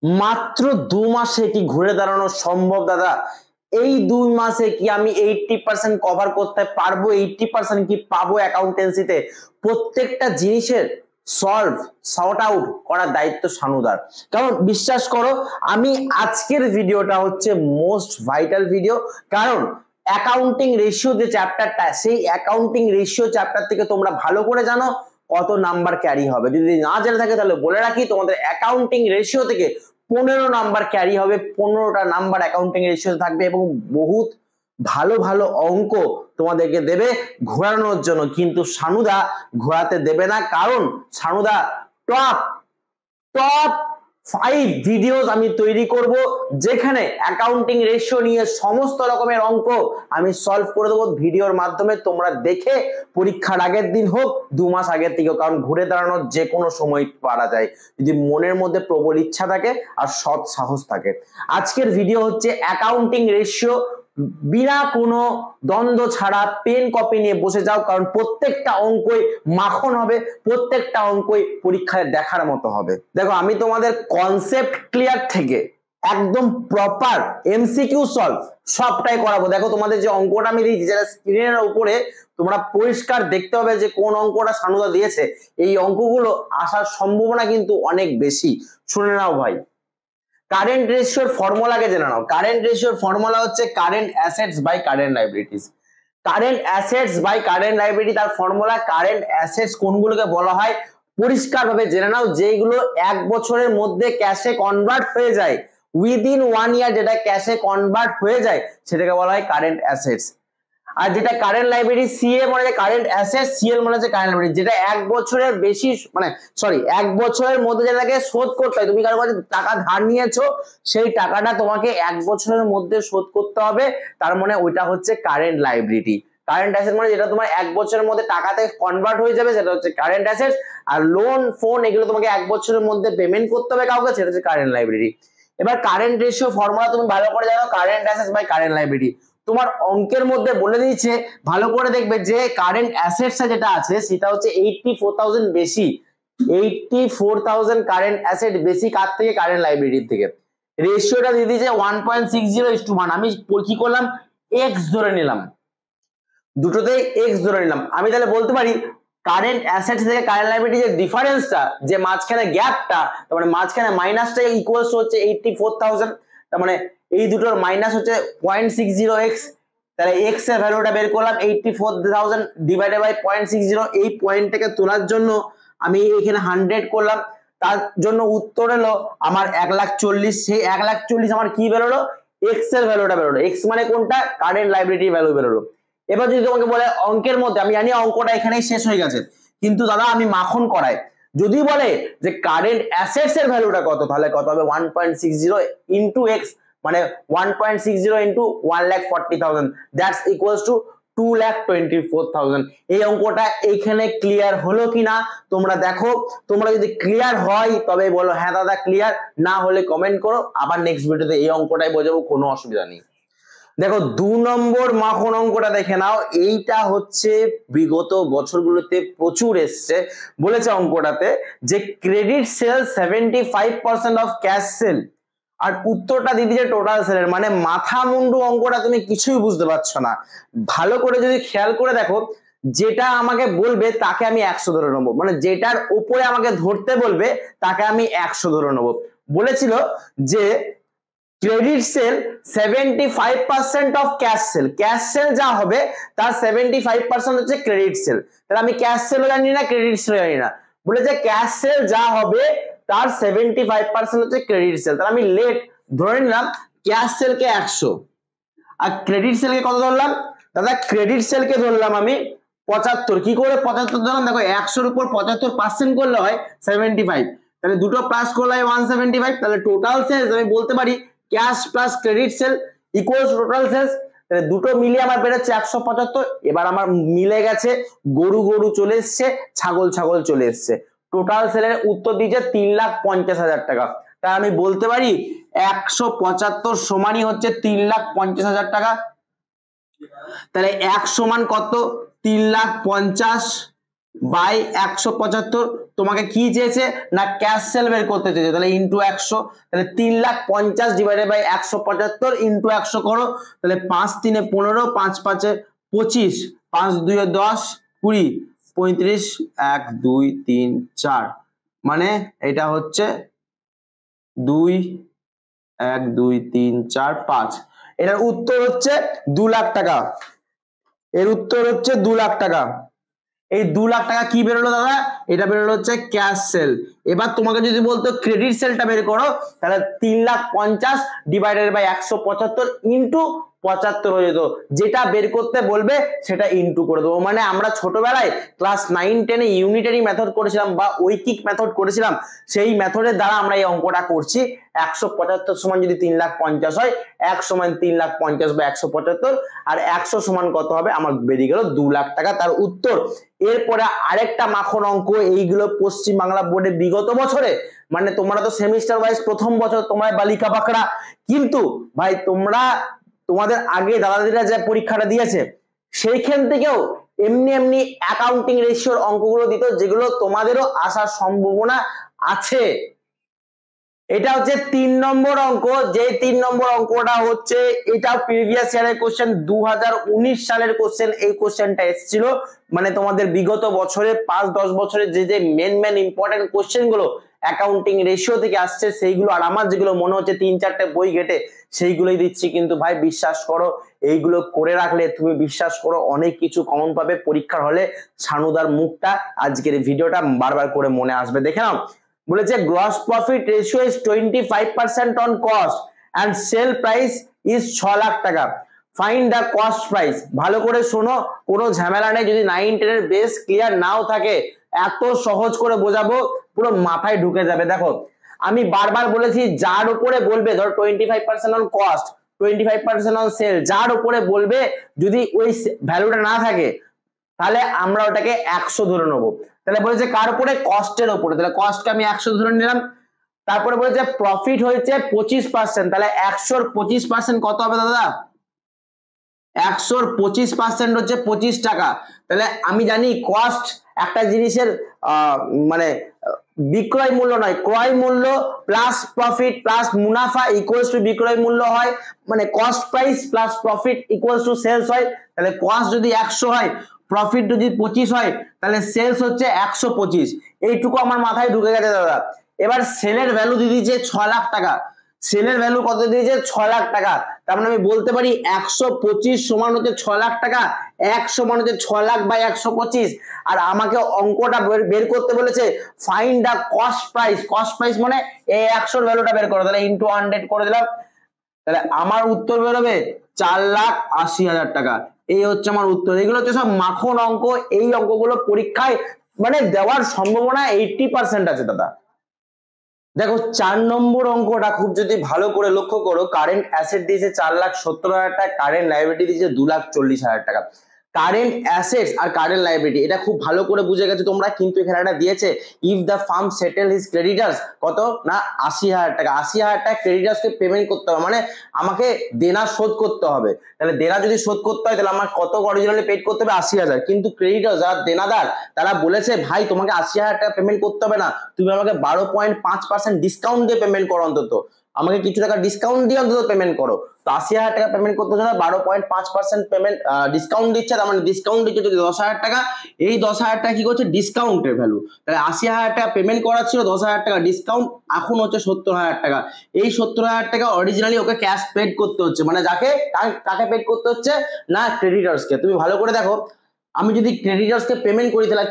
মাত্র 2 মাসে কি ঘুরে দাঁড়ানো সম্ভব দাদা? এই 2 মাসে কি আমি 80% কভার করতে পারবো? 80% কি পাবো অ্যাকাউন্টেন্সিতে? প্রত্যেকটা জিনিসের সর্ট আউট করার দায়িত্ব সানুদার। কারণ বিশ্বাস করো, আমি আজকের ভিডিওটা হচ্ছে মোস্ট ভাইটাল ভিডিও। কারণ অ্যাকাউন্টিং রেশিও যে চ্যাপ্টারটা, সেই অ্যাকাউন্টিং রেশিও চ্যাপ্টার থেকে তোমরা ভালো করে জানো কত নাম্বার ক্যারি হবে। যদি না জেনে থাকে তাহলে বলে রাখি, তোমাদের অ্যাকাউন্টিং রেশিও থেকে 15 নাম্বার ক্যারি হবে। 15টা নাম্বার অ্যাকাউন্টিং রেশিও থাকবে এবং বহুত ভালো ভালো অঙ্ক তোমাদেরকে দেবে ঘোরানোর জন্য। কিন্তু সানুদা ঘোরাতে দেবে না, কারণ সানুদা টপ টপ 5 ভিডিওস আমি তৈরি করব, যেখানে অ্যাকাউন্টিং রেশিও নিয়ে সমস্ত রকমের অঙ্ক আমি সলভ করে দেবো ভিডিওর মাধ্যমে। তোমরা দেখে পরীক্ষার আগের দিন হোক 2 মাস আগের থেকে, কারণ ঘুরে দাঁড়ানোর যে কোনো সময় পারা যায় যদি মনের মধ্যে প্রবল ইচ্ছা থাকে আর সৎ সাহস থাকে। আজকের ভিডিও হচ্ছে অ্যাকাউন্টিং রেশিও, বিনা কোনো দ্বন্দ্ব ছাড়া পেন কপি নিয়ে বসে যাও, কারণ প্রত্যেকটা অঙ্কই মাখন হবে, প্রত্যেকটা অঙ্কই পরীক্ষায় দেখার মতো হবে। দেখো, আমি তোমাদের কনসেপ্ট ক্লিয়ার থেকে একদম প্রপার এমসিকিউ সলভ সবটাই করাবো। দেখো, তোমাদের যে অঙ্কটা আমি দিয়েছি, যেটা স্ক্রিনের উপরে তোমরা পরিষ্কার দেখতে হবে যে কোন অঙ্কটা সানুদা দিয়েছে, এই অঙ্কগুলো আসার সম্ভাবনা কিন্তু অনেক বেশি। শুনে নাও ভাই, কারেন্ট রেশিওর ফর্মুলাকে জেনে নাও। কারেন্ট রেশিওর ফর্মুলা হচ্ছে current assets by current liabilities. Current assets by current liability, তার ফর্মুলা কারেন্ট অ্যাসেটস কোনগুলোকে বলা হয় পরিষ্কারভাবে জেনে নাও। যেগুলো 1 বছরের মধ্যে ক্যাশে কনভার্ট হয়ে যায়, উইদিন 1 ইয়ার যেটা ক্যাশে কনভার্ট হয়ে যায়, সেটাকে বলা হয় কারেন্ট অ্যাসেটস। আর যেটা কারেন্ট লাইবিলিটি, সিএ মানে কারেন্ট অ্যাসেট, সিএল মানে হচ্ছে কারেন্ট লাইবিলিটি। যেটা 1 বছরের বেশি, মানে 1 বছরের মধ্যে যেটাকে শোধ করতে হয়, তুমি কারো কাছে টাকা ধার নিয়েছো, সেই টাকাটা তোমাকে 1 বছরের মধ্যে শোধ করতে হবে, তার মানে ওইটা হচ্ছে কারেন্ট লাইবিলিটি। কারেন্ট অ্যাসেট মানে যেটা তোমার 1 বছরের মধ্যে টাকাতে কনভার্ট হয়ে যাবে, সেটা হচ্ছে কারেন্ট অ্যাসেট। আর লোন ফোন এগুলো তোমাকে 1 বছরের মধ্যে পেমেন্ট করতে হবে কাউকে, সেটা হচ্ছে কারেন্ট লাইবিলিটি। এবার কারেন্ট রেশিও ফর্মুলা তুমি ভালো করে জানো, current assets by current liability. তোমার অঙ্কের মধ্যে বলে দিয়েছে, ভালো করে দেখবে যে কারেন্ট অ্যাসেটস যেটা আছে সেটা হচ্ছে 84,000 বেশি। 84,000 কারেন্ট অ্যাসেট বেশি কার থেকে? কারেন্ট লাইবিলিটির থেকে। রেশিওটা দিয়ে দিয়েছে 1.60:1। আমি কি করলাম? এক্স ধরে নিলাম, দুটোতেই এক্স ধরে নিলাম। আমি তাহলে বলতে পারি কারেন্ট অ্যাসেটস থেকে কারেন্ট লাইবিলিটি যে ডিফারেন্সটা, যে মাঝখানে গ্যাপটা, তার মানে মাঝখানে মাইনাসটা ইকুয়ালস হচ্ছে 84,000। তার মানে এই দুটোর মাইনাস হচ্ছে 0.60x। তাহলে এক্স এর ভ্যালুটা বের করলাম 84,000 ডিভাইডেড বাই 0.60। এই পয়েন্টটাকে তোলার জন্য আমি এখানে 100 করলাম, তার জন্য উত্তর এলো আমার 1,40,000। সেই 1,40,000 আমার কি বেরোলো? এক্স এর ভ্যালুটা বেরোলো। এক্স মানে কোনটা? কারেন্ট লাইবিলিটি ভ্যালু বেরোলো। এবার যদি তোমাকে বলে অঙ্কের মধ্যে, আমি জানি অঙ্কটা এখানেই শেষ হয়ে গেছে, কিন্তু দাদা আমি মাখন করাই, যদি বলে যে কারেন্ট অ্যাসেটস এর ভ্যালুটা কত, তাহলে কত হবে? 1.60 ইনটু এক্স, মানে 1.60 ইনটু 1,40,000, দ্যাটস ইকুয়ালস টু 2,24,000। এই অঙ্কটা এইখানে ক্লিয়ার হলো কিনা তোমরা দেখো। তোমরা যদি ক্লিয়ার হয় তবে বলো হ্যাঁ দাদা ক্লিয়ার, না হলে কমেন্ট করো, আবার নেক্সট ভিডিওতে এই অঙ্কটাই বোঝাবো, কোনো অসুবিধা নেই। দেখো, 2 নম্বর মাখন অঙ্কটা দেখে নাও। এইটা হচ্ছে বিগত বছরগুলোতে প্রচুর এসছে। বলেছে অঙ্কটাতে যে credit sale 75% of cash sale, আর উত্তরটা দিয়ে দিয়েছে টোটাল সেলের। মানে মাথা মুন্ডু অঙ্কটা, তুমি কিছুই বুঝতে পারছো না। ভালো করে যদি খেয়াল করে দেখো, যেটা আমাকে বলবে তাকে আমি 100 ধরে নেবো, মানে যেটার উপরে আমাকে ধরতে বলবে তাকে আমি 100 ধরে নেবো। বলেছিল যে credit sale 75% of cash sell, cash sell যা হবে তার 75% হচ্ছে ক্রেডিট সেল। তাহলে আমি ক্যাশ সেলও জানি না, ক্রেডিট সেলও জানি না। বলেছে ক্যাশ সেল যা হবে তার 75% হচ্ছে ক্রেডিট সেল। তাহলে আমি লেট ধরে নিলাম ক্যাশ সেলকে 100, আর ক্রেডিট সেলকে কত ধরলাম দাদা? ক্রেডিট সেলকে ধরলাম আমি 75। কি করে 75 ধরলাম? দেখো, 100-র উপর 75% করলে হয় 75, তাহলে দুটো প্লাস করলে হয় 175। তাহলে টোটাল সেলস আমি বলতে পারি cash plus credit sale equals total sales. তাহলে দুটো মিলিয়ে আমার বেরোচ্ছে 175। এবার আমার মিলে গেছে, গরু গরু চলে এসছে, ছাগল ছাগল চলে এসছে। টোটাল সেলের উত্তর দিয়েছে 3,50,000 টাকা। তাই আমি বলতে পারি 175 সমানই হচ্ছে 3,50,000 টাকা। তাহলে 1 সমান কত? 3,50,000 বাই 175। তোমাকে কি চেয়েছে না ক্যাশ সেল বের করতে চেয়েছে, তাহলে ইন্টু 100, তাহলে 3,50,000 ডিভাইডেড বাই 175 ইন্টু 100 করো, তাহলে 5 3 15, 5 5 25, 5 2 10 20 35, 1 2 3 4, মানে এটা হচ্ছে 2 1 2 3 4 5। এটার উত্তর হচ্ছে 2 লাখ টাকা। এর উত্তর হচ্ছে 2 লাখ টাকা। এই 2 লাখ টাকা কি বেরোলো দাদা? এটা বেরোলো হচ্ছে ক্যাশ সেল। এবার তোমাকে যদি বলতো ক্রেডিট সেলটা বের করো, তাহলে 3,50,000 ডিভাইডেড বাই 175 ইন্টু 75 হয়ে যেত। যেটা বের করতে বলবে সেটা ইন্টু করে দেবো। মানে আমরা ছোটবেলায় ক্লাস 9-10 ইউনিটারি মেথড করেছিলাম বা ঐকিক মেথড করেছিলাম, সেই মেথডের দ্বারা আমরা এই অঙ্কটা করছি। 175 সমান যদি 3,50,000 হয়, 1 সমান 3,50,000 বা 175, আর 100 সমান কত হবে? আমার বেরিয়ে গেল 2 লাখ টাকা, তার উত্তর। এরপরে আরেকটা মাখন অঙ্ক, এইগুলো পশ্চিম বাংলা বোর্ডে বিগত বছরে, মানে তোমরা তো সেমিস্টার ওয়াইজ প্রথম বছর তোমার বালিকা বাঁকড়া, কিন্তু ভাই তোমরা তোমাদের আগে দাদা দিদিরা যে পরীক্ষাটা দিয়েছে সেইখান থেকেও এমনি এমনি অ্যাকাউন্টিং রেশিওর অঙ্কগুলো দিত, যেগুলো তোমাদেরও আসার সম্ভাবনা আছে। এটা হচ্ছে 3 নম্বর অঙ্ক। যে 3 নম্বর অঙ্কটা হচ্ছে, এটা প্রিভিয়াস ইয়ারের কোশ্চেন, 2019 সালের কোশ্চেন। এই কোশ্চেনটা এসেছিল, মানে তোমাদের বিগত বছরে 5-10 বছরের যে মেন ইম্পর্টেন্ট কোশ্চেন গুলো অ্যাকাউন্টিং রেশিও থেকে আসছে সেইগুলো, আর আমার যেগুলো মনে হচ্ছে 3-4টে বই ঘেটে সেইগুলোই দিচ্ছি। কিন্তু ভাই বিশ্বাস করো, এইগুলো করে রাখলে তুমি বিশ্বাস করো অনেক কিছু কমন পাবে পরীক্ষার হলে। ছানুদার মুখটা আজকের ভিডিওটা বারবার করে মনে আসবে। দেখে নাও, বলেছে gross profit ratio is 25% on cost and sale price is 6 lakh টাকা, ফাইন্ড দ্য কস্ট প্রাইস। ভালো করে শোনো, কোনো ঝামেলা নেই। যদি 9-10 এর বেস ক্লিয়ার নাও থাকে, এত সহজ করে বোঝাবো পুরো মাথায় ঢুকে যাবে। দেখো, আমি বারবার বলেছি, যার উপরে বলবে, ধর 25% অন কস্ট, 25% অন সেল, যার উপরে বলবে যদি ওই ভ্যালুটা না থাকে, তাহলে আমরা ওটাকে 100 ধরে নেবো। তাহলে বলেছে কার উপরে? কস্টের উপরে, তাহলে কস্টকে আমি 100 ধরে নিলাম। তারপরে বলেছে প্রফিট হয়েছে 25%, তাহলে 100 এর 25% কত হবে দাদা? 100 এর 25% হচ্ছে 25 টাকা। তাহলে আমি জানি কস্ট একটা জিনিসের মানে বিক্রয় মূল্য নয়, ক্রয় মূল্য প্লাস প্রফিট প্লাস মুনাফা ইকুয়ালস টু বিক্রয় মূল্য হয়, মানে cost price plus profit equals to sales হয়। তাহলে কস্ট যদি 100 হয়, প্রফিট যদি 25 হয়, তাহলে সেলস হচ্ছে 125। এইটুকু আমার মাথায় ঢুকে গেছে দাদা। এবার সেলের ভ্যালু দিয়ে দিয়েছে 6 লাখ টাকা। সেলের ভ্যালু কত দিয়েছে? 6 লাখ টাকা। তার মানে আমি বলতে পারি 125 সমান হচ্ছে 6 লাখ টাকা, 1 সমান হচ্ছে 6 লাখ বাই 125। আর আমাকে অঙ্কটা বের করতে বলেছে find the cost price. Cost price মানে এই 100 এর ভ্যালুটা বের করো, তাহলে ইনটু 100 করে দিলাম। তাহলে আমার উত্তর বেরোবে 4,80,000 টাকা। এই হচ্ছে আমার উত্তর। এগুলো হচ্ছে সব মাখন অঙ্ক। এই অঙ্কগুলো পরীক্ষায় মানে দেওয়ার সম্ভাবনা 80% আছে দাদা। দেখো 4 নম্বর অঙ্কটা খুব যদি ভালো করে লক্ষ্য করো, কারেন্ট অ্যাসেট দিয়েছে 4,70,000 টাকা, কারেন্ট লাইবিলিটি দিয়েছে 2,40,000 টাকা। কারেন্ট অ্যাসেটস আর কারেন্ট লাইবিলিটি এটা খুব ভালো করে বুঝে গেছে তোমরা, কিন্তু এখানে একটা দিয়েছে if the farm settle his creditors, কত না 80,000 টাকা। 80,000 টাকা ক্রেডিটার্সকে পেমেন্ট করতে হবে, মানে আমাকে দেনা শোধ করতে হবে। তাহলে দেনা যদি শোধ করতে হয়, তাহলে আমার কত অরিজিনালি পেড করতে হবে? 80,000। কিন্তু ক্রেডিটার্স যারা দেনাদার, তারা বলেছে ভাই তোমাকে 80,000 টাকা পেমেন্ট করতে হবে না, তুমি আমাকে 12.5% ডিসকাউন্ট দিয়ে পেমেন্ট করো, অন্তত আমাকে কিছু টাকা ডিসকাউন্ট দিয়ে অন্তত পেমেন্ট করো। তো 80,000 টাকা পেমেন্ট করতে হচ্ছে না, 12.5% পেমেন্ট ডিসকাউন্ট দিচ্ছে। তার মানে ডিসকাউন্ট দিচ্ছে যদি 10,000 টাকা, এই 10,000 টাকা কি করছে? ডিসকাউন্টের ভ্যালু। তাহলে 80,000 টাকা পেমেন্ট করা ছিল, 10,000 টাকা ডিসকাউন্ট, এখন হচ্ছে 70,000 টাকা। এই 70,000 টাকা অরিজিনালি ওকে ক্যাশ পেড করতে হচ্ছে, মানে যাকে কাকে পেড করতে হচ্ছে না ক্রেডিটার্সকে। তুমি ভালো করে দেখো, আমি যদি ক্রেডিটার্সকে পেমেন্ট করি, তাহলে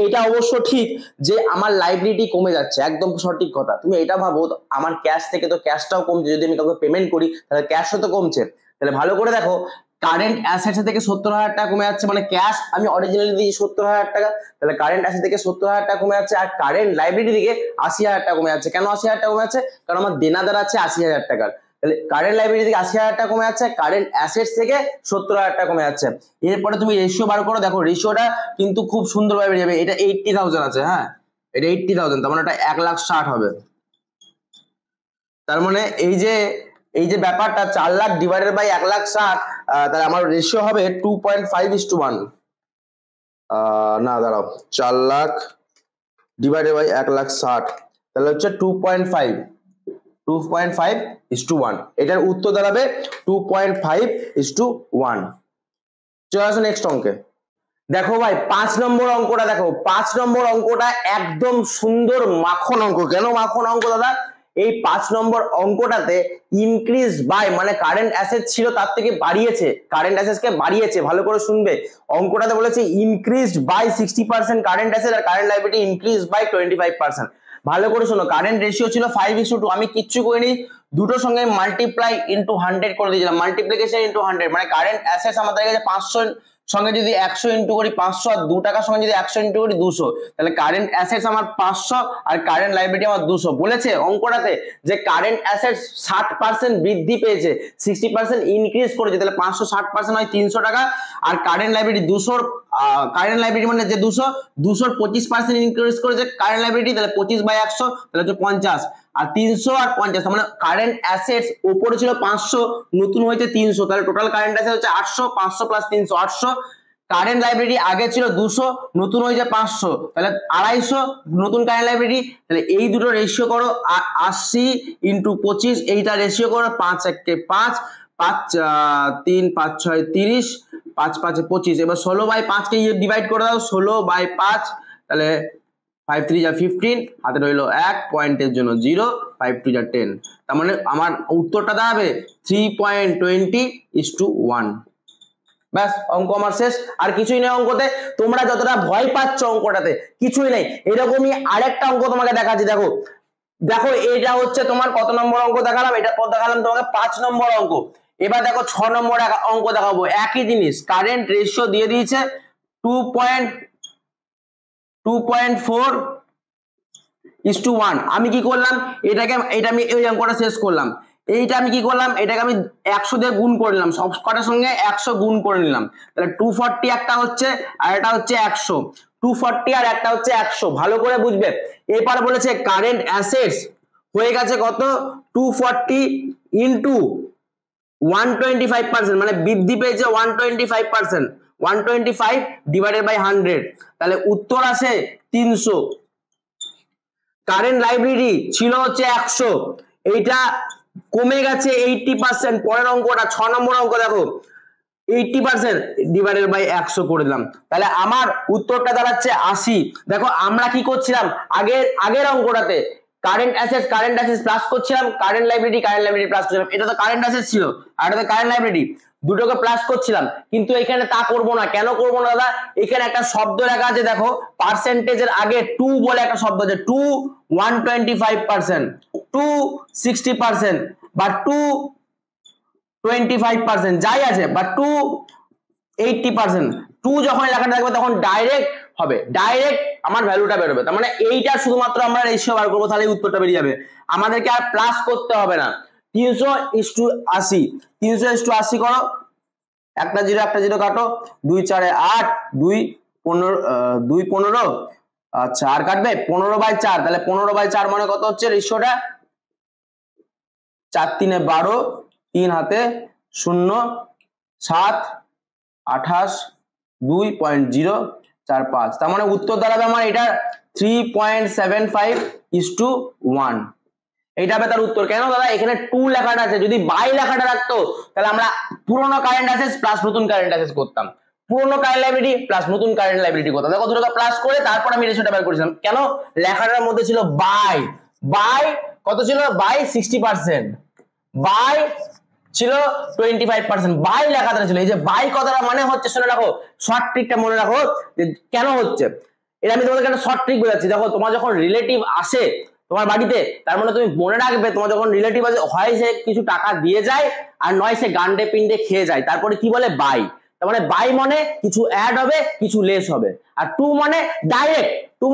এইটা অবশ্য ঠিক যে আমার লাইবিলিটি কমে যাচ্ছে, একদম সঠিক কথা। তুমি এটা ভাবো, আমার ক্যাশ থেকে তো ক্যাশটাও কমছে, যদি আমি কাউকে পেমেন্ট করি তাহলে ক্যাশও তো কমছে। তাহলে ভালো করে দেখো, কারেন্ট অ্যাসেটস থেকে 70,000 টাকা কমে যাচ্ছে, মানে ক্যাশ আমি অরিজিনালি দিয়েছি 70,000 টাকা, তাহলে কারেন্ট অ্যাসেট থেকে 70,000 টাকা কমে যাচ্ছে। আর কারেন্ট লাইবিলিটি থেকে 80,000 টাকা কমে যাচ্ছে। কেন 80,000 টাকা কমে যাচ্ছে? কারণ আমার দেনাদার আছে 80,000 টাকার। তাহলে কারেন্ট লাইবিলিটি থেকে 80,000 টাকা কমে যাচ্ছে, কারেন্ট অ্যাসেটস থেকে 70,000 টাকা কমে যাচ্ছে। এরপরে তুমি রেশিও বার করো, দেখো রেশিওটা কিন্তু খুব সুন্দরভাবে বেরিয়ে যাবে। এটা 80,000 আছে, হ্যাঁ এটা 80,000, তার মানে এটা 1,60,000 হবে। তার মানে এই যে ব্যাপারটা 4 লাখ ডিভাইডেড বাই 1,60,000, তাহলে আমার রেশিও হবে 2.5:1। না দাঁড়াও, 4 লাখ ডিভাইডেড বাই 1,60,000, তাহলে হচ্ছে 2.5:1। এটার উত্তর দাঁড়াবে 2.5:1। চলে আসো নেক্সট অঙ্কে। দেখো ভাই 5 নম্বর অঙ্কটা দেখো, 5 নম্বর অঙ্কটা একদম সুন্দর মাখন অঙ্ক। কেন মাখন অঙ্ক দাদা? এই 5 নম্বর অঙ্কটাতে ইনক্রিজ বাই মানে কারেন্ট অ্যাসেট ছিল তার থেকে বাড়িয়েছে, কারেন্ট অ্যাসেটকে বাড়িয়েছে। ভালো করে শুনবে, অঙ্কটাতে বলেছে ইনক্রিজড বাই 60% কারেন্ট অ্যাসেট আর কারেন্ট লাইবিলিটি ইনক্রিজ বাই 25%। ভালো করে শোনো, কারেন্ট রেশিও ছিল 5:2, আমি কিচ্ছু করিনি, দুটোর সঙ্গে মাল্টিপ্লাই ইনটু 100 করে দিয়েছিলাম, মাল্টিপ্লিকেশন ইনটু 100, মানে কারেন্ট অ্যাসেটস আমাদের কাছে 500 সঙ্গে যদি 100 ইনটু করি 500 আর 2 টাকার সঙ্গে যদি 100 ইনটু করি 200, তাহলে কারেন্ট অ্যাসেটস আমার 500 আর কারেন্ট লাইবিলিটি আমার 200। বলেছে অঙ্কটাতে যে কারেন্ট অ্যাসেটস 60% বৃদ্ধি পেয়েছে, 60% ইনক্রিজ করেছে, তাহলে 560% হয় 300 টাকা, আর কারেন্ট লাইবিলিটি 200, কারেন্ট লাইবিলিটি মানে যে 200 25% ইনক্রিজ করেছে কারেন্ট লাইবিলিটি, তাহলে 25/100 তাহলে হচ্ছে 50, আর 300 আর 50, মানে কারেন্ট অ্যাসেটস উপরে ছিল 500 নতুন হয়েছে 300, তাহলে টোটাল কারেন্ট অ্যাসেট হচ্ছে 800, 500 প্লাস 300 800। কারেন্ট লাইবিলিটি আগে ছিল 200 নতুন হয়েছে 500, তাহলে 250 নতুন কারেন্ট লাইবিলিটি। তাহলে এই দুটো রেশিও করো 80 ইনটু 25, এইটা রেশিও করো 5 × 5 5 3 5 6 30 5 5 25, এবার 16/5 কে ডিভাইড করে দাও 16/5, তাহলে 5 3 যা 15, হাতে রইলো 1 পয়েন্টের জন্য 0, 5 2 যা 10, তার মানে আমার উত্তরটা দাঁড়াবে 3.20:1। ব্যাস, অঙ্ক আমার শেষ, আর কিছুই নেই অঙ্কতে। তোমরা যতটা ভয় পাচ্ছ অঙ্কটাতে কিছুই নেই, এরকমই আরেকটা অঙ্ক তোমাকে দেখাচ্ছি। দেখো দেখো এটা হচ্ছে তোমার কত নম্বর অঙ্ক দেখালাম, এটা পর দেখালাম তোমাকে 5 নম্বর অঙ্ক। এবার দেখো 6 নম্বর অঙ্ক দেখাবো, একই জিনিস, কারেন্ট রেশিও দিয়ে দিয়েছে 2.4:1। আমি কি করলাম, এটা আমি এই অঙ্কটা শেষ করলাম, এইটা আমি কি করলাম, এটাকে আমি 100 দিয়ে গুণ করে নিলাম, সব কটার সঙ্গে 100 গুণ করে নিলাম, তাহলে 240 একটা হচ্ছে আর এটা হচ্ছে 100, 240 আর একটা হচ্ছে 100। ভালো করে বুঝবে, এরপর বলেছে কারেন্ট অ্যাসেটস হয়ে গেছে কত, 240 ইনটু 125%, মানে বৃদ্ধি পেয়েছে 125%, 125 ডিভাইডেড বাই 100, তাহলে উত্তর আসে 300। কারেন্ট লাইবিলিটি ছিল হচ্ছে 100, এইটা কমে গেছে 80%। পরের অঙ্কটা 6 নম্বর অঙ্ক দেখো, 80% ডিভাইডেড বাই 100 করে দিলাম, তাহলে আমার উত্তরটা দাঁড়াচ্ছে 80। দেখো আমরা কি করছিলাম, আগের অঙ্কটাতে কারেন্ট অ্যাসেটস প্লাস করছিলাম, কারেন্ট লাইবিলিটি প্লাস করছিলাম, এটা তো কারেন্ট অ্যাসেটস ছিল আর এটা তো কারেন্ট লাইবিলিটি, দুটোকে প্লাস করছিলাম, কিন্তু এখানে তা করব না। কেন করব না দাদা, এখানে একটা শব্দ লেখা আছে, দেখো পার্সেন্টেজের আগে 2 বলে একটা শব্দ আছে, 2 125%, 2 60% বা 2 25% যাই আছে, বা 2 80%, 2 যখন লেখাটা থাকবে তখন ডাইরেক্ট হবে, ডাইরেক্ট আমার ভ্যালুটা বেরোবে। তার মানে এইটা শুধুমাত্র আমরা রেশিও বার করবো, তাহলে উত্তরটা বেরিয়ে যাবে, আমাদেরকে আর প্লাস করতে হবে না। 300:80, 300:80 করো, একটা জিরো কাটো, 2 4 8, 2 15, 2 15, আচ্ছা আর কাটবে 15/4, তাহলে 15/4 মানে কত হচ্ছে রেশিওটা, 4 3 12, 3 হাতে 0 7 28 2.045, তার মানে উত্তর দাঁড়াবে আমার এটা 3.75:1, এইটা হবে তার উত্তর। কেন দাদা, এখানে 2 লেখাটা আছে, যদি বাই লেখাটা রাখতো তাহলে আমরা পুরোনো কারেন্ট অ্যাসেটস প্লাস নতুন কারেন্ট অ্যাসেটস করতাম, পুরোনো কারেন্ট লাইবিলিটি প্লাস নতুন কারেন্ট লাইবিলিটি করতাম। দেখো দুটোকে প্লাস করে তারপর আমি রেশিওটা বের করেছিলাম। কেন, লেখাটার মধ্যে ছিল বাই কত ছিল, বাই 60%, বাই ছিল 25%, বাই লেখাটা ছিল। এই যে বাই কথাটা মানে হচ্ছে, শুনে রাখো শর্ট ট্রিকটা মনে রাখো যে কেন হচ্ছে এটা, আমি তোমাদেরকে একটা শর্ট ট্রিক বোঝাচ্ছি। দেখো তোমার যখন রিলেটিভ আসে তোমার বাড়িতে, তার মানে তুমি মনে রাখবে তোমার যখন রিলেটিভ আসে, হয় সে কিছু টাকা দিয়ে যায় আর নয় সে গান্ডে পিন্ডে খেয়ে যায়, তারপরে কি বলে বাই। তার মানে বাই মানে কিছু অ্যাড হবে কিছু লেস হবে, আর টু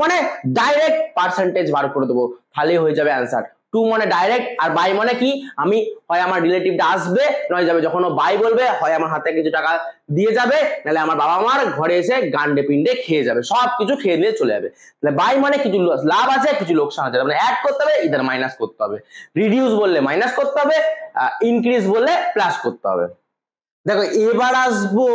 মানে ডাইরেক্ট পার্সেন্টেজ বার করে দেবো, তাহলেই হয়ে যাবে অ্যান্সার। টু মানে ডাইরেক্ট, আর বাই মানে কি, আমি হয় আমার রিলেটিভটা আসবে নয় যাবে, যখন ও বাই বলবে হয় আমার হাতে কিছু টাকা দিয়ে যাবে, নাহলে আমার বাবা মার ঘরে এসে গান্ডে পিন্ডে খেয়ে যাবে, সব কিছু খেয়ে দিয়ে চলে যাবে। তাহলে বাই মানে কিছু লাভ আছে কিছু লোকসান আছে, মানে অ্যাড করতে হবে ইধার মাইনাস করতে হবে, রিডিউস বললে মাইনাস করতে হবে, ইনক্রিজ বললে প্লাস করতে হবে। দেখো এবার আসবো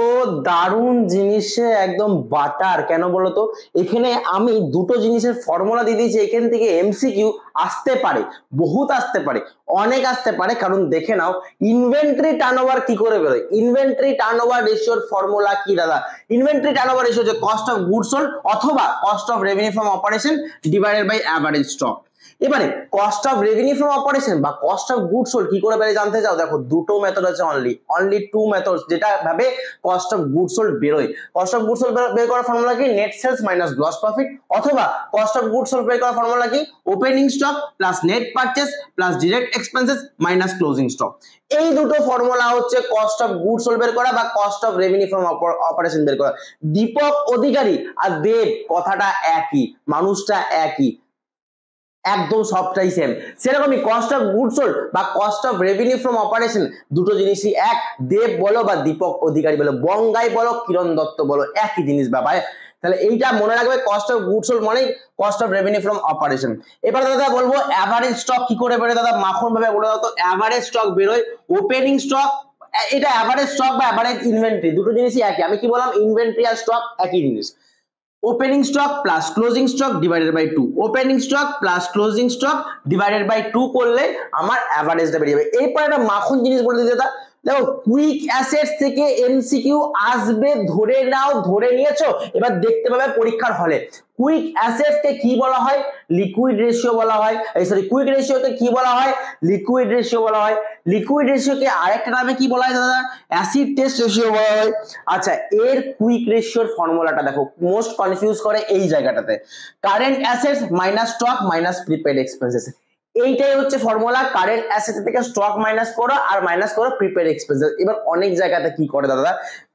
দারুণ জিনিসে, একদম বাটার। কেন বলতো, এখানে আমি দুটো জিনিসের ফর্মুলা দিয়ে দিয়েছি, এখান থেকে এমসিকিউ আসতে পারে, বহুত আসতে পারে, অনেক আসতে পারে। কারণ দেখে নাও ইনভেন্টরি টার্নওভার কি করে বেরোয়। ইনভেন্টরি টার্নওভার রেশিওর ফর্মুলা কি দাদা? ইনভেন্টরি টার্নওভার রেশিও হচ্ছে কস্ট অফ গুডস সোল্ড অথবা cost of revenue from operation divided by average stock. এবারে cost of revenue from operation বা কস্ট অফ গুডস সোল্ড কি করে বের জানতে চাও? দেখো দুটো মেথড আছে, অনলি টু মেথডস, যেটা ভাবে কস্ট অফ গুডস সোল্ড বেরোয়। কস্ট অফ গুডস সোল্ড বের করার ফর্মুলা কি? Net sales minus gross profit, অথবা কস্ট অফ গুডস সোল্ড বের করার ফর্মুলা কি? Opening stock plus net purchase plus direct expenses minus closing stock. এই দুটো ফর্মুলা হচ্ছে কস্ট অফ গুডস সোল্ড বের করা বা cost of revenue from operation বের করা। দীপক অধিকারী আর দেব কথাটা একই, মানুষটা একই, একদম সবটাই সেম। সেরকমই কস্ট অফ গুডস সোল্ড বা cost of revenue from operation দুটো জিনিসই এক। দেব বলো বা দীপক অধিকারী বলো, বঙ্গাই বলো, কিরণ দত্ত বলো, একই জিনিস বাবা। তাহলে এইটা মনে রাখবে, কস্ট অফ গুডস সোল্ড মানে cost of revenue from operation. এবার দাদা বলবো অ্যাভারেজ স্টক কি করে বেরোয় দাদা, মাখন ভাবে বলে দাও তো। অ্যাভারেজ স্টক বেরোয় ওপেনিং স্টক, এটা অ্যাভারেজ স্টক বা অ্যাভারেজ ইনভেন্টরি দুটো জিনিসই একই। আমি কি বললাম? ইনভেন্টরি আর স্টক একই জিনিস। Opening stock plus closing stock divided by 2, opening stock plus closing stock divided by 2 করলে আমার অ্যাভারেজটা বেরিয়ে যাবে। এরপর একটা মাখন জিনিস বলে দিতে দাদা, দেখো কুইক অ্যাসেটস থেকে এমসিকিউ আসবে, ধরে নাও, ধরে নিয়েছো। এবার দেখতে পাবে পরীক্ষার হলে কুইক অ্যাসেটস কে কি বলা হয়? লিকুইড রেশিও বলা হয়। এই সরি, কুইক রেশিওকে কি বলা হয়? লিকুইড রেশিও বলা হয়। লিকুইড রেশিওকে আরেকটা নামে কি বলা হয় দাদা? অ্যাসিড টেস্ট রেশিও বলা হয়। আচ্ছা, এর কুইক রেশিওর ফর্মুলাটা দেখো, মোস্ট কনফিউজ করে এই জায়গাটাতে। Current assets minus stock minus prepaid expenses, এইটাই হচ্ছে ফর্মুলা। কারেন্ট অ্যাসেট থেকে স্টক মাইনাস করো আর মাইনাস করো প্রিপেড এক্সপেন্সেস। এবার অনেক জায়গাতে কি করে দাদা,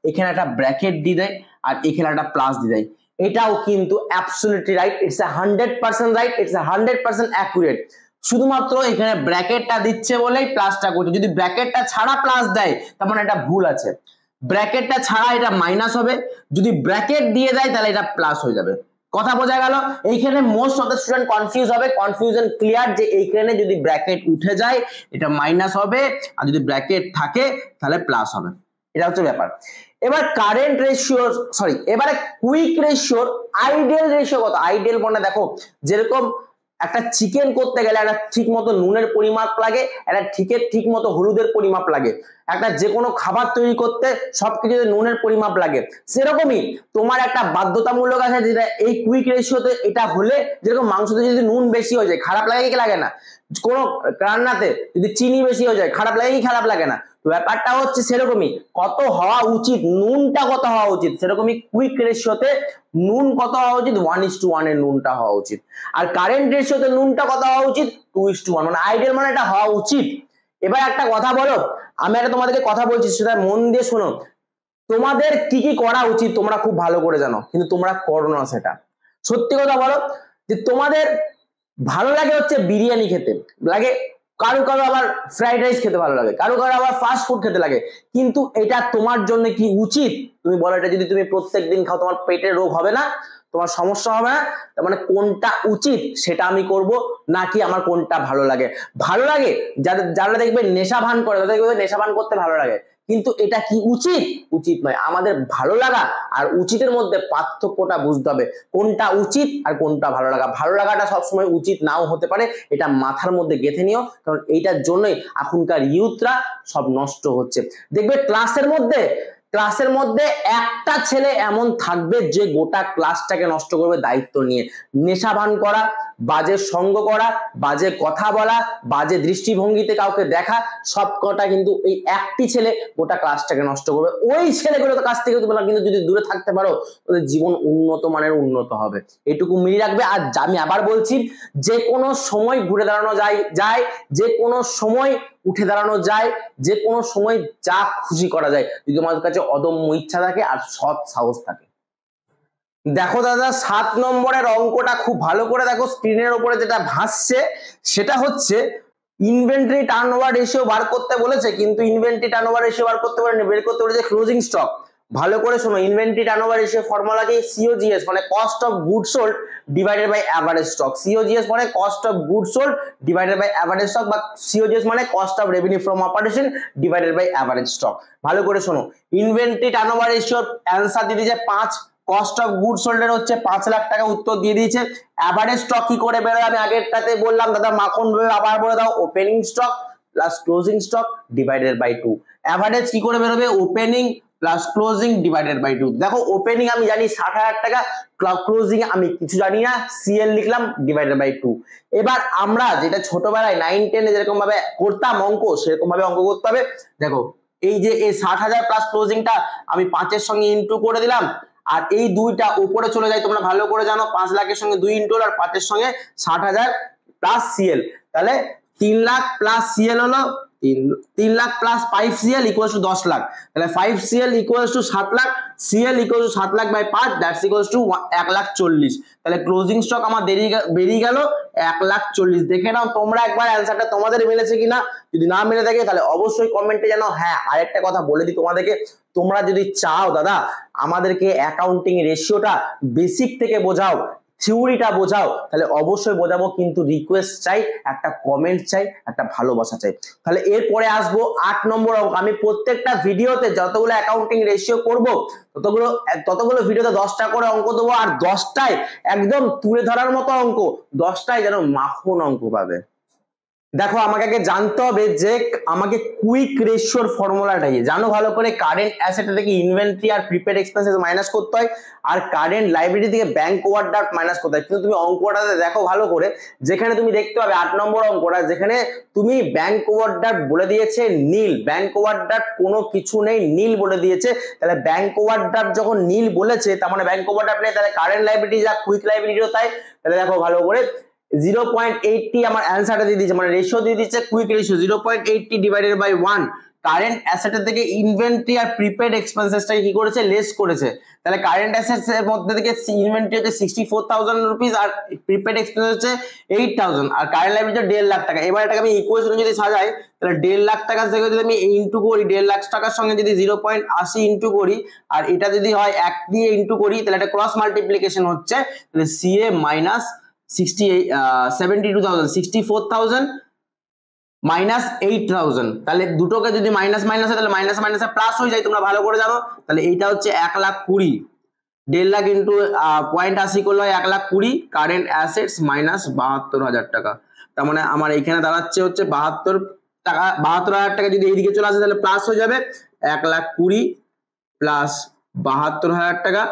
এখানে একটা ব্র্যাকেট দিয়ে দেয় আর এখানে একটা প্লাস দিয়ে দেয়। এটাও কিন্তু absolutely right, it's a 100% right, it's a 100% accurate. শুধুমাত্র এখানে ব্র্যাকেটটা দিচ্ছে বলেই প্লাসটা করছে। যদি ব্র্যাকেটটা ছাড়া প্লাস দেয় তার মানে এটা ভুল আছে। ব্র্যাকেটটা ছাড়া এটা মাইনাস হবে, যদি ব্র্যাকেট দিয়ে দেয় তাহলে এটা প্লাস হয়ে যাবে। কথা বোঝা গেল? এইখানে most of the student confuse হবে, কনফিউশন ক্লিয়ার যে এইখানে যদি ব্র্যাকেট উঠে যায় এটা মাইনাস হবে, আর যদি ব্র্যাকেট থাকে তাহলে প্লাস হবে। এটা হচ্ছে ব্যাপার। এবার কারেন্ট রেশিও, সরি, এবারে কুইক রেশিওর আইডিয়াল রেশিও কত? আইডিয়াল মানে দেখো, যেরকম একটা চিকেন করতে গেলে একটা ঠিক মতো নুনের পরিমাপ লাগে, একটা ঠিক মতো হলুদের পরিমাপ লাগে। একটা যে কোনো খাবার তৈরি করতে সবকিছুতে নুনের পরিমাপ লাগে। সেরকমই তোমার একটা বাধ্যতামূলক আছে, যেটা এই কুইক রেশিওতে এটা হলে, যেরকম মাংসতে যদি নুন বেশি হয়ে যায় খারাপ লাগে কি লাগে না? কোনো রান্নাতে যদি চিনি বেশি হয়ে যায় খারাপ লাগে কি খারাপ লাগে না? ব্যাপারটা হচ্ছে সেরকমই, কত হওয়া উচিত, নুনটা কত হওয়া উচিত, সেরকমই কুইক রেশিওতে নুন কত হওয়া উচিত? 1:1 এর নুনটা হওয়া উচিত। আর কারেন্ট রেশিওতে নুনটা কত হওয়া উচিত? 2:1, মানে আইডিয়াল মানে এটা হওয়া উচিত। এবার একটা কথা বলো, আমি একটা তোমাদেরকে কথা বলছি, সেটা মন দিয়ে শোনো। তোমাদের কি কি করা উচিত তোমরা খুব ভালো করে জানো, কিন্তু তোমরা করো না সেটা। সত্যি কথা বলো, যে তোমাদের ভালো লাগে হচ্ছে বিরিয়ানি খেতে লাগে, কারো কারো আবার ফ্রাইড রাইস খেতে ভালো লাগে, কারো কারো আবার ফাস্ট ফুড খেতে লাগে, কিন্তু এটা তোমার জন্য কি উচিত? তুমি বলো, এটা যদি তুমি প্রত্যেকদিন খাও তোমার পেটের রোগ হবে না, তোমার সমস্যা হবে না? তার মানে কোনটা উচিত সেটা আমি করব, নাকি আমার কোনটা ভালো লাগে? ভালো লাগে যারা দেখবে নেশা ভান করে, তাদের নেশা ভান করতে ভালো লাগে, কিন্তু এটা কি উচিত? উচিত নয়। আমাদের ভালো লাগা আর উচিতের মধ্যে পার্থক্যটা বুঝতে হবে, কোনটা উচিত আর কোনটা ভালো লাগা। ভালো লাগাটা সবসময় উচিত নাও হতে পারে, এটা মাথার মধ্যে গেঁথে নিও, কারণ এইটার জন্যই এখনকার ইউথরা সব নষ্ট হচ্ছে। দেখবে ক্লাসের মধ্যে একটা ছেলে এমন থাকবে যে গোটা ক্লাসটাকে নষ্ট করবে দায়িত্ব নিয়ে। নেশা ভান করা, বাজে সঙ্গ করা, বাজে কথা বলা, বাজে দৃষ্টিভঙ্গিতে কাউকে দেখা, সব কটা কিন্তু এই একটি ছেলে গোটা ক্লাসটাকে নষ্ট করবে। ওই ছেলেগুলোর কাছ থেকে তোমরা কিন্তু যদি দূরে থাকতে পারো, ওদের জীবন উন্নত হবে। এটুকু মিলিয়ে রাখবে। আর আমি আবার বলছি, যে কোনো সময় ঘুরে দাঁড়ানো যায়, যে কোনো সময় উঠে দাঁড়ানো যায়, যে কোনো সময় যা খুশি করা যায়, যদি তোমাদের কাছে অদম্য ইচ্ছা থাকে আর সৎ সাহস থাকে। দেখো দাদা, 7 নম্বরের অঙ্কটা খুব ভালো করে দেখো, স্ক্রিনের উপরে যেটা ভাসছে সেটা হচ্ছে ইনভেন্টরি টার্নওভার রেশিও বার করতে বলেছে, কিন্তু ইনভেন্টরি টার্নওভার রেশিও বার করতে পারেনি, বের করতে বলেছে ক্লোজিং স্টক। ভালো করে শোনো, ইনভেন্টরি টার্নওভার রেশিও ফর্মুলা কি? সিওজিএস মানে cost of goods sold divided by average stock. COGS মানে cost of goods sold divided by average stock, বা সিওজিএস মানে cost of revenue from operation divided by average stock. ভালো করে শোনো, inventory turnover রেশিওর answer দিয়ে দিয়েছে 5, cost of goods sold এর হচ্ছে 5 লাখ টাকা উত্তর দিয়ে দিয়েছে। এভারেজ স্টক কি করে বেরোয়? আমি আগেরটাতে বললাম দাদা, মাখন ভাবে আবার বলে দাও, opening stock plus closing stock divided by 2। Average কি করে বেরোবে? Opening plus closing divided by 2। দেখো ওপেনিং আমি জানি 60,000 টাকা, ক্লোজিং আমি কিছু জানি না, সিএল লিখলাম ডিভাইডেড বাই 2। এবার আমরা যেটা ছোটবেলায় 9-10 যেরকম ভাবে করতাম অঙ্ক, সেরকম ভাবে অঙ্ক করতে হবে। দেখো এই যে এই 60,000 প্লাস ক্লোজিংটা আমি 5 এর সঙ্গে ইনটু করে দিলাম, আর এই দুইটা উপরে চলে যায়, তোমরা ভালো করে জানো 5 লাখের সঙ্গে 2 ইনটু আর 5 এর সঙ্গে 60,000 প্লাস সিএল, তাহলে 3 লাখ প্লাস সিএল হলো 3 lakh plus 5 CL equals to 10 lakh, তাহলে 5 CL equals to 7 lakh, CL equals to 7 lakh by 5, that's equals to 1,40,000। তাহলে ক্লোজিং স্টক আমার বেরিয়ে গেল 1,40,000। দেখে নাও তোমরা একবার অ্যানসারটা তোমাদের মিলেছে কিনা, যদি না মিলে থাকে তাহলে অবশ্যই কমেন্টে জানাও। হ্যাঁ, আরেকটা কথা বলে দিই তোমাদেরকে, তোমরা যদি চাও দাদা আমাদেরকে অ্যাকাউন্টিং রেশিওটা বেসিক থেকে বোঝাও, থিওরিটা বোঝাও, তাহলে অবশ্যই বোঝাবো, কিন্তু রিকোয়েস্ট চাই, একটা কমেন্ট চাই, একটা ভালোবাসা চাই। তাহলে এরপরে আসবো 8 নম্বর অঙ্ক। আমি প্রত্যেকটা ভিডিওতে যতগুলো অ্যাকাউন্টিং রেশিও করব ততগুলো ভিডিওতে 10টা করে অঙ্ক দেবো, আর 10টাই একদম তুলে ধরার মতো অঙ্ক, 10টাই যেন মাখন অঙ্ক পাবে। দেখো আমাকে আগে জানতে হবে যে আমাকে কুইক রেশিওর ফর্মুলাটা কি জানো ভালো করে। কারেন্ট অ্যাসেট থেকে ইনভেন্টরি আর প্রিপেড এক্সপেন্সেস মাইনাস করতে হয়, আর কারেন্ট লাইবিলিটি থেকে ব্যাংক ওভারড্রাফট মাইনাস করতে হয়। কিন্তু তুমি অঙ্কটাতে দেখো ভালো করে, যেখানে তুমি দেখতে পাবে 8 নম্বর অঙ্কটা, যেখানে তুমি ব্যাংক ওভারড্রাফট বলে দিয়েছে নীল, ব্যাংক ওভারড্রাফট কোনো কিছু নেই, নীল বলে দিয়েছে। তাহলে ব্যাংক ওভারড্রাফট যখন নীল বলেছে, তার মানে ব্যাংক ওভারড্রাফট নেই, তাহলে কারেন্ট লাইবিলিটি যা কুইক লাইবিলিটিও তাই। তাহলে দেখো ভালো করে 0.80 আমার অ্যানসারটা দিয়ে দিয়েছে, মানে রেশিও দিয়ে দিচ্ছে quick ratio 0.80 divided by 1। Current অ্যাসেটের থেকে ইনভেন্টরি আর প্রিপেড এক্সপেন্সেসটাকে কি করেছে? লেস করেছে। তাহলে কারেন্ট অ্যাসেটস এর মধ্যে থেকে ইনভেন্টরি হচ্ছে 64,000 রুপিস, আর প্রিপেড এক্সপেন্স হচ্ছে 8,000, আর কারেন্ট লাইবিলিটি 1.5 লাখ টাকা। এবার এটাকে আমি ইকুয়েশনে যদি সাজাই, তাহলে 1.5 লাখ টাকা থেকে যদি আমি ইনটু করি, 1.5 লাখ টাকার সঙ্গে যদি 0.80 ইনটু করি, আর এটা যদি হয় 1 দিয়ে ইনটু করি, তাহলে এটা ক্রস মাল্টিপ্লিকেশন হচ্ছে। তাহলে সিএ মাইনাস 64,000 মাইনাস 8,000, তাহলে দুটোকে যদি মাইনাস মাইনাস হয় তাহলে মাইনাস মাইনাসে প্লাস হয়ে যায়, তোমরা ভালো করে জানো। তাহলে এইটা হচ্ছে 1,20,000, 1.5 লাখ ইন্টু 0.80 করলে হয় 1,20,000। কারেন্ট অ্যাসেটস মাইনাস 72,000 টাকা, তার মানে আমার এইখানে দাঁড়াচ্ছে হচ্ছে 72,000 টাকা। যদি এইদিকে চলে আসে তাহলে প্লাস হয়ে যাবে, 1,20,000 প্লাস 72,000 টাকা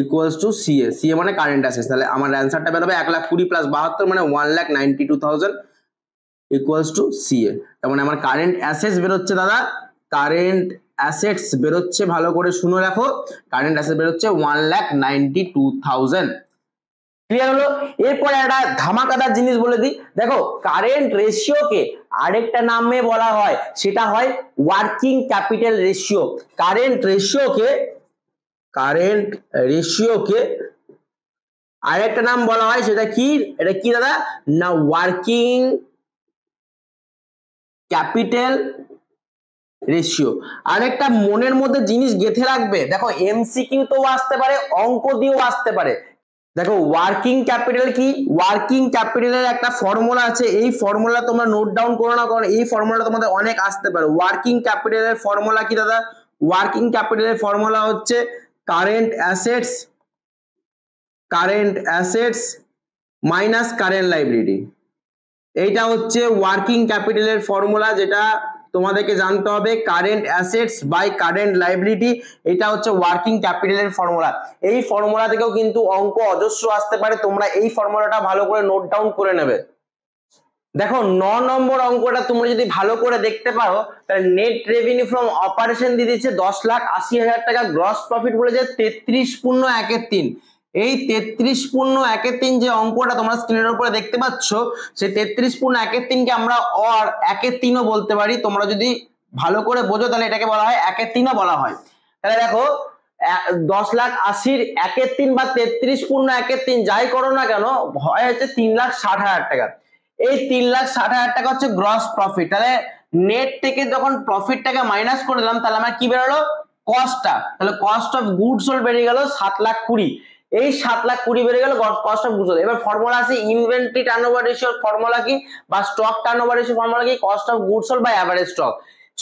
ইকুয়ালস টু সিএ। সিএ মানে কারেন্ট অ্যাসেটস। তাহলে আমার অ্যানসারটা বেরোবে 1,20,000 প্লাস 72 মানে 1,92,000 ইকুয়ালস টু সিএ। তার মানে আমার কারেন্ট অ্যাসেটস বেরোচ্ছে দাদা, কারেন্ট অ্যাসেটস বেরোচ্ছে, ভালো করে শুনে রাখো, কারেন্ট অ্যাসেটস বেরোচ্ছে 1,92,000। ক্লিয়ার হলো? এরপরে একটা ধামাকাদার জিনিস বলে দিই, দেখো কারেন্ট রেশিওকে আরেকটা নামে বলা হয়, সেটা হয় ওয়ার্কিং ক্যাপিটাল রেশিও। কারেন্ট রেশিওকে আরেকটা নাম বলা হয়, সেটা কি? এটা কি দাদা? না ওয়ার্কিং ক্যাপিটাল রেশিও। আরেকটা মনের মধ্যে জিনিস গেঁথে রাখবে, দেখো এমসিকিউ তো আসতে পারে, অঙ্ক দিয়েও আসতে পারে। দেখো ওয়ার্কিং ক্যাপিটাল কি? ওয়ার্কিং ক্যাপিটালের একটা ফর্মুলা আছে, এই ফর্মুলা তোমরা নোট ডাউন করো না, কারণ এই ফর্মুলা তোমাদের অনেক আসতে পারে। ওয়ার্কিং ক্যাপিটালের ফর্মুলা কি দাদা? ওয়ার্কিং ক্যাপিটালের ফর্মুলা হচ্ছে current assets minus current liability. এইটা হচ্ছে ওয়ার্কিং ক্যাপিটালের ফর্মুলা, যেটা তোমাদেরকে জানতে হবে। Current assets by current liability, এটা হচ্ছে ওয়ার্কিং ক্যাপিটালের ফর্মুলা। এই ফর্মুলা থেকেও কিন্তু অঙ্ক অজস্র আসতে পারে, তোমরা এই ফর্মুলাটা ভালো করে নোট ডাউন করে নেবে। দেখো 9 নম্বর অঙ্কটা তোমরা যদি ভালো করে দেখতে পারো, তাহলে নেট রেভিনিউ ফ্রম অপারেশন দিয়ে দিচ্ছে 10,80,000 টাকা, গ্রস প্রফিট বলেছে 33.13। এই 33.13 যে অঙ্কটা তোমরা স্ক্রিনের উপরে দেখতে পাচ্ছ, সেই 33.13 কে আমরা অর 1/3 বলতে পারি। তোমরা যদি ভালো করে বোঝো তাহলে এটাকে বলা হয় 1/3 বলা হয়। তাহলে দেখো 10,80,000 1/3 বা 33.13 যাই করো না কেন, হয় হচ্ছে 3,60,000 টাকা। এই 3,60,000 টাকা হচ্ছে গ্রস প্রফিট। তাহলে নেট থেকে যখন প্রফিটটাকে মাইনাস করে দিলাম, তাহলে আমার কি বেরোলো? কস্টটা, তাহলে কস্ট অফ গুডস সোল্ড বেরিয়ে গেল 7,20,000, এই 7,20,000 বেড়ে গেল কস্ট অফ গুডস সোল্ড। এবার ফর্মুলা আছে ইনভেন্টরি টার্নওভার রেশিওর ফর্মুলা কি বা স্টক টার্নওভার রেশিও ফর্মুলা কি, cost of goods sold by average stock.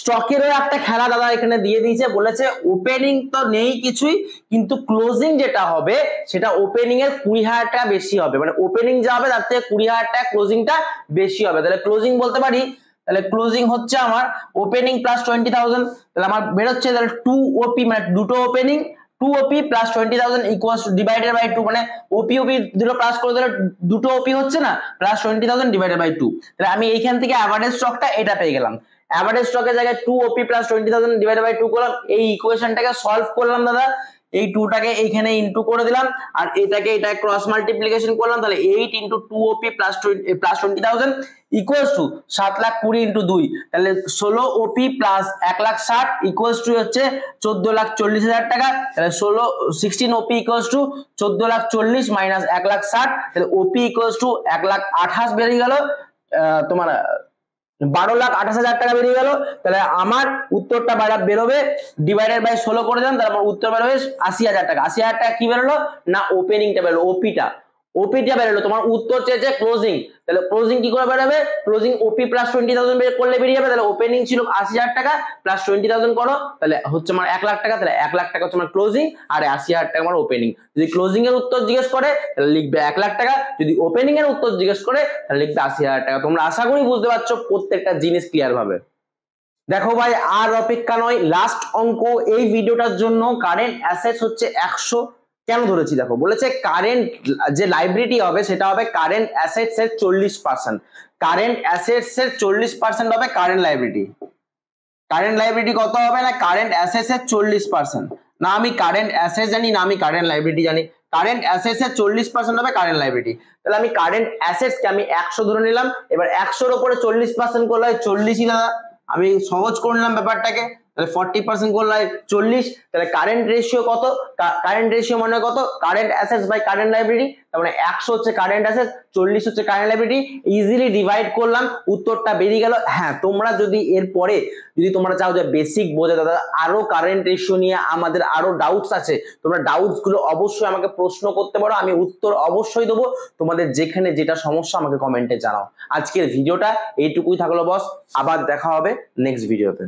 স্টকেরও একটা খেলা দাদা এখানে দিয়ে দিয়েছে, বলেছে ওপেনিং তো নেই কিছুই, কিন্তু ক্লোজিং যেটা হবে সেটা ওপেনিং এর 20,000 টাকা বেশি হবে, মানে ওপেনিং যা হবে তার থেকে 20,000 টাকা ক্লোজিংটা বেশি হবে। তাহলে ক্লোজিং বলতে পারি, তাহলে ক্লোজিং হচ্ছে আমার ওপেনিং প্লাস 20,000, তাহলে আমার বেরোচ্ছে তাহলে 2 ওপি মানে দুটো opening 2 OP plus 20,000 equals divided by 2, মানে ওপি দুটো প্লাস করে দিলে দুটো ওপি হচ্ছে না, প্লাস 20,000 ডিভাইডেড বাই 2। তাহলে আমি এইখান থেকে অ্যাভারেজ স্টকটা এটা পেয়ে গেলাম। অ্যাভারেজ স্টকের জায়গায় 2 ওপি প্লাস 20,000 ডিভাইডেড বাই 2 করলাম, এই ইকুয়েশনটাকে সলভ করলাম দাদা, এই 2 টাকে এইখানে ইনটু করে দিলাম আর এটাকে এটা ক্রস মাল্টিপ্লিকেশন করলাম, তাহলে 8 into 2 OP plus 20,000 equals to 7,20,000 into 2, তাহলে 16 ওপি প্লাস 1,60,000 ইকুয়ালস টু হচ্ছে 14,40,000 টাকা। তাহলে 16 ওপি ইকুয়ালস টু 14,40,000 মাইনাস 1,60,000, তাহলে ওপি ইকুয়ালস টু 1,28,000 বেরিয়ে গেল, তোমার 12,28,000 টাকা বেরিয়ে গেল। তাহলে আমার উত্তরটা বেরোবে ডিভাইডেড বাই 16 করে দিলাম, তারপর উত্তর বেরোবে 80,000 টাকা। 80,000 টাকা কি বেরোলো না ওপেনিংটা বেরোলো, ওপিটা বেরোলো। তোমার উত্তর চেয়েছে ক্লোজিং, তাহলে ক্লোজিং কি করে বেরোবে, ক্লোজিং ওপি প্লাস 20,000 বের করলে বেরিয়ে যাবে। তাহলে ওপেনিং ছিল 80,000 টাকা প্লাস 20,000 করো, তাহলে হচ্ছে আমার 1,00,000 টাকা, তাহলে 1,00,000 টাকা হচ্ছে আমার ক্লোজিং আর 80,000 টাকা আমার ওপেনিং। যদি ক্লোজিং এর উত্তর জিজ্ঞেস করে তাহলে লিখবে 1,00,000 টাকা, যদি ওপেনিং এর উত্তর জিজ্ঞেস করে তাহলে লিখবে 80,000 টাকা। তোমরা আশা করি বুঝতে পারছো প্রত্যেকটা জিনিস ক্লিয়ার ভাবে। দেখো ভাই আর অপেক্ষা নয়, লাস্ট অঙ্ক এই ভিডিওটার জন্য। কারেন্ট অ্যাসেটস হচ্ছে 100, কেন ধরেছি দেখো, বলেছে কারেন্ট যে লাইবিলিটি হবে সেটা হবে কারেন্ট অ্যাসেটস এর 40%, কারেন্ট অ্যাসেটস এর 40% হবে কারেন্ট লাইবিলিটি। কারেন্ট লাইবিলিটি কত হবে না কারেন্ট অ্যাসেটস এর 40%, না আমি কারেন্ট অ্যাসেটস জানি না আমি কারেন্ট লাইবিলিটি জানি। কারেন্ট অ্যাসেটস এর 40% হবে কারেন্ট লাইবিলিটি, তাহলে আমি কারেন্ট অ্যাসেটস কে আমি 100 ধরে নিলাম। এবার 100 এর উপরে 40% করলে হয় 40ই দাদা, আমি সহজ করে নিলাম ব্যাপারটাকে, তাহলে 40% করলে হয় 40। তাহলে কারেন্ট রেশিও কত, কারেন্ট রেশিও মানে কত, current assets by current liability, তার মানে 100 হচ্ছে কারেন্ট অ্যাসেটস, 40 হচ্ছে কারেন্ট লাইবিলিটি। ইজিলি ডিভাইড করলাম, উত্তরটা বেরিয়ে গেল। হ্যাঁ তোমরা যদি এরপরে যদি তোমরা চাও যে বেসিক বোঝা দাদা আরো কারেন্ট রেশিও নিয়ে আমাদের আরো ডাউটস আছে, তোমরা ডাউটস গুলো অবশ্যই আমাকে প্রশ্ন করতে পারো, আমি উত্তর অবশ্যই দেবো। তোমাদের যেখানে যেটা সমস্যা আমাকে কমেন্টে জানাও। আজকের ভিডিওটা এইটুকুই থাকলো বস, আবার দেখা হবে নেক্সট ভিডিওতে।